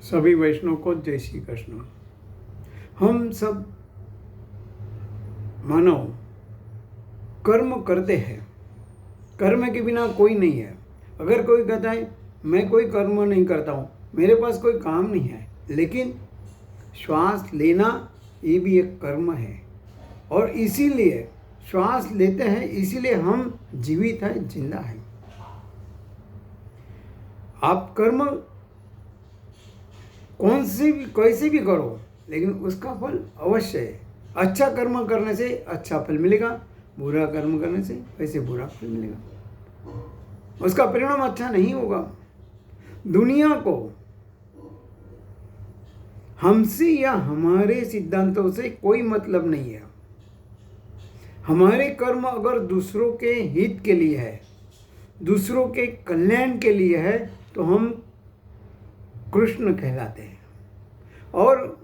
सभी वैष्णव को जय श्री कृष्ण। हम सब मानव कर्म करते हैं, कर्म के बिना कोई नहीं है। अगर कोई कहता है मैं कोई कर्म नहीं करता हूँ, मेरे पास कोई काम नहीं है, लेकिन श्वास लेना ये भी एक कर्म है, और इसीलिए श्वास लेते हैं, इसीलिए हम जीवित हैं, जिंदा हैं। आप कर्म कैसे भी करो, लेकिन उसका फल अवश्य है। अच्छा कर्म करने से अच्छा फल मिलेगा, बुरा कर्म करने से वैसे बुरा फल मिलेगा, उसका परिणाम अच्छा नहीं होगा। दुनिया को हमसे या हमारे सिद्धांतों से कोई मतलब नहीं है। हमारे कर्म अगर दूसरों के हित के लिए है, दूसरों के कल्याण के लिए है, तो हम कृष्ण कहलाते हैं। और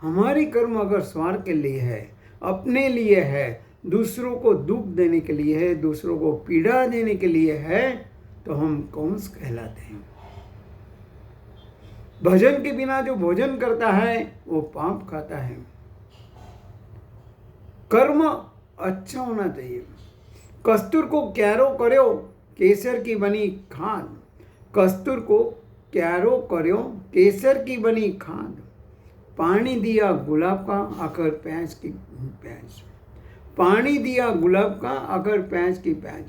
हमारी कर्म अगर स्वार्थ के लिए है, अपने लिए है, दूसरों को दुख देने के लिए है, दूसरों को पीड़ा देने के लिए है, तो हम कंस कहलाते हैं। भजन के बिना जो भोजन करता है वो पाप खाता है। कर्म अच्छा होना चाहिए। कस्तूर को क्यारो करो केसर की बनी खाद, कस्तूर को क्यारो करो केसर की बनी खाद, पानी दिया गुलाब का आकर प्याज की प्याज, पानी दिया गुलाब का आकर प्याज की प्याज।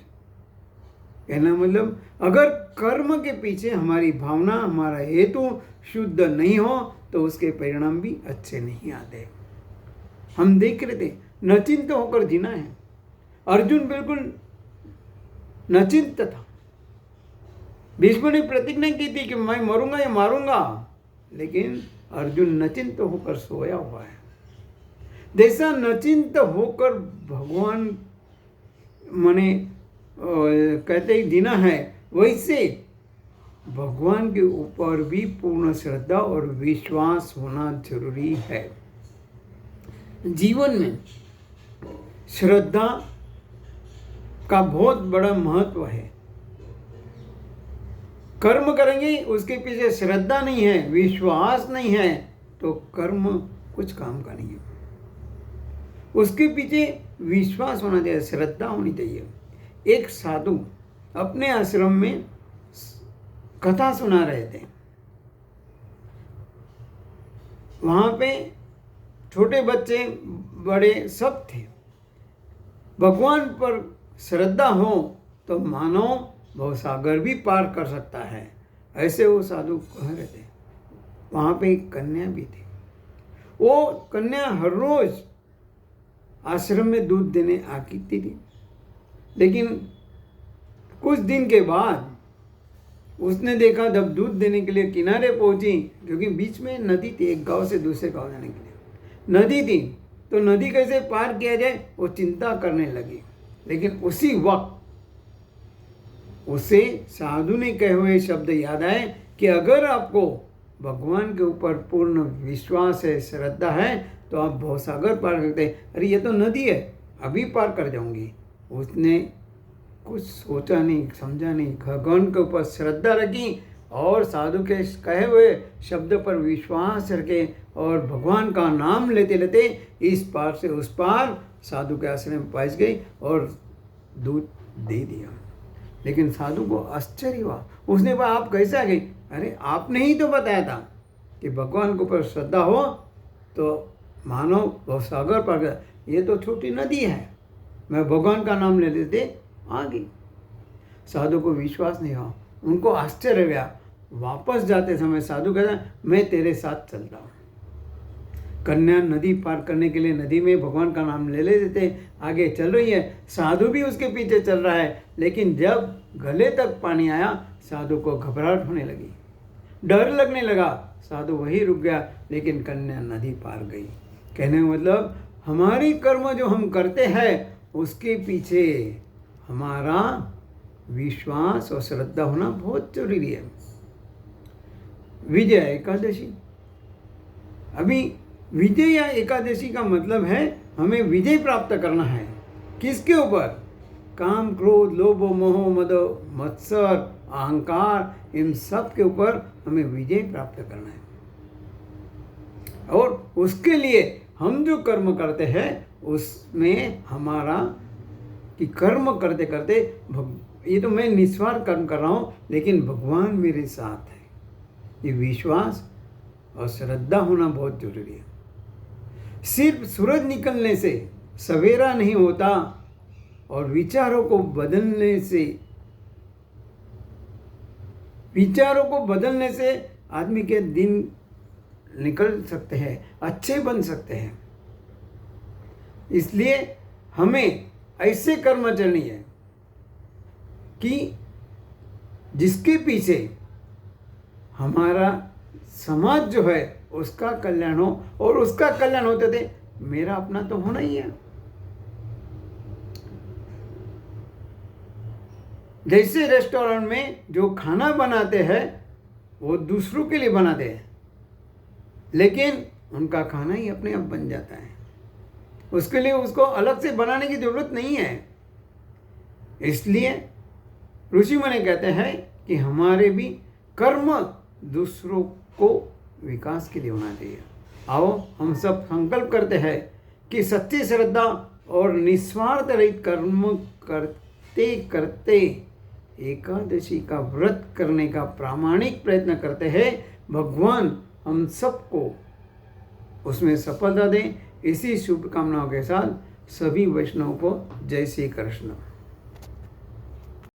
कहना मतलब अगर कर्म के पीछे हमारी भावना, हमारा हेतु शुद्ध नहीं हो तो उसके परिणाम भी अच्छे नहीं आते। हम देख रहे थे, नचिंत होकर जीना है। अर्जुन बिल्कुल नचिंत था। भीष्म ने प्रतिज्ञा की थी कि मैं मरूंगा या मारूंगा, लेकिन अर्जुन नचिंत होकर सोया हुआ है। जैसा नचिंत होकर भगवान माने कहते ही जीना है, वैसे भगवान के ऊपर भी पूर्ण श्रद्धा और विश्वास होना जरूरी है। जीवन में श्रद्धा का बहुत बड़ा महत्व है। कर्म करेंगे, उसके पीछे श्रद्धा नहीं है, विश्वास नहीं है, तो कर्म कुछ काम का नहीं है। उसके पीछे विश्वास होना चाहिए, श्रद्धा होनी चाहिए। एक साधु अपने आश्रम में कथा सुना रहे थे। वहाँ पे छोटे बच्चे बड़े सब थे। भगवान पर श्रद्धा हो तो मानव भवसागर भी पार कर सकता है, ऐसे वो साधु कह रहे थे। वहाँ पे एक कन्या भी थी। वो कन्या हर रोज आश्रम में दूध देने आती थी, लेकिन कुछ दिन के बाद उसने देखा, जब दूध देने के लिए किनारे पहुंची, क्योंकि बीच में नदी थी, एक गांव से दूसरे गांव जाने के लिए नदी थी, तो नदी कैसे पार किया जाए वो चिंता करने लगी। लेकिन उसी वक्त उसे साधु ने कहे हुए शब्द याद आए कि अगर आपको भगवान के ऊपर पूर्ण विश्वास है, श्रद्धा है, तो आप भवसागर पार करते हैं। अरे ये तो नदी है, अभी पार कर जाऊंगी। उसने कुछ सोचा नहीं, समझा नहीं, भगवान के ऊपर श्रद्धा रखी और साधु के कहे हुए शब्द पर विश्वास रखे और भगवान का नाम लेते लेते इस पार से उस पार साधु के आश्रम में पहुंच गई और दूध दे दिया। लेकिन साधु को आश्चर्य हुआ। उसने कहा आप कैसे आ गई? अरे आपने ही तो बताया था कि भगवान के ऊपर श्रद्धा हो तो मानव भवसागर पार कर। ये तो छोटी नदी है, मैं भगवान का नाम ले लेते आ गई। साधु को विश्वास नहीं हुआ, उनको आश्चर्य हुआ। वापस जाते समय साधु कहता मैं तेरे साथ चलता हूँ। कन्या नदी पार करने के लिए नदी में भगवान का नाम ले लेते आगे चल रही है, साधु भी उसके पीछे चल रहा है। लेकिन जब गले तक पानी आया, साधु को घबराहट होने लगी, डर लगने लगा। साधु वहीं रुक गया, लेकिन कन्या नदी पार गई। कहने का मतलब हमारी कर्म जो हम करते हैं उसके पीछे हमारा विश्वास और श्रद्धा होना बहुत जरूरी है। विजय एकादशी, अभी विजय या एकादशी का मतलब है हमें विजय प्राप्त करना है। किसके ऊपर? काम, क्रोध, लोभ, मोह, मद, मत्सर, अहंकार, इन सब के ऊपर हमें विजय प्राप्त करना है। और उसके लिए हम जो कर्म करते हैं उसमें हमारा कि कर्म करते करते ये तो मैं निस्वार्थ कर्म कर रहा हूँ, लेकिन भगवान मेरे साथ है, ये विश्वास और श्रद्धा होना बहुत जरूरी है। सिर्फ सूरज निकलने से सवेरा नहीं होता, और विचारों को बदलने से आदमी के दिन निकल सकते हैं, अच्छे बन सकते हैं। इसलिए हमें ऐसे कर्म चलनी है कि जिसके पीछे हमारा समाज जो है उसका कल्याण हो, और उसका कल्याण होते थे मेरा अपना तो होना ही है। जैसे रेस्टोरेंट में जो खाना बनाते हैं वो दूसरों के लिए बनाते हैं, लेकिन उनका खाना ही अपने आप बन जाता है, उसके लिए उसको अलग से बनाने की जरूरत नहीं है। इसलिए ऋषि मुनि कहते हैं कि हमारे भी कर्म दूसरों को विकास के लिए होना चाहिए। आओ हम सब संकल्प करते हैं कि सच्ची श्रद्धा और निस्वार्थ रहित कर्म करते करते एकादशी का व्रत करने का प्रामाणिक प्रयत्न करते हैं। भगवान हम सबको उसमें सफलता दें। इसी शुभकामनाओं के साथ सभी वैष्णवों को जय श्री कृष्ण।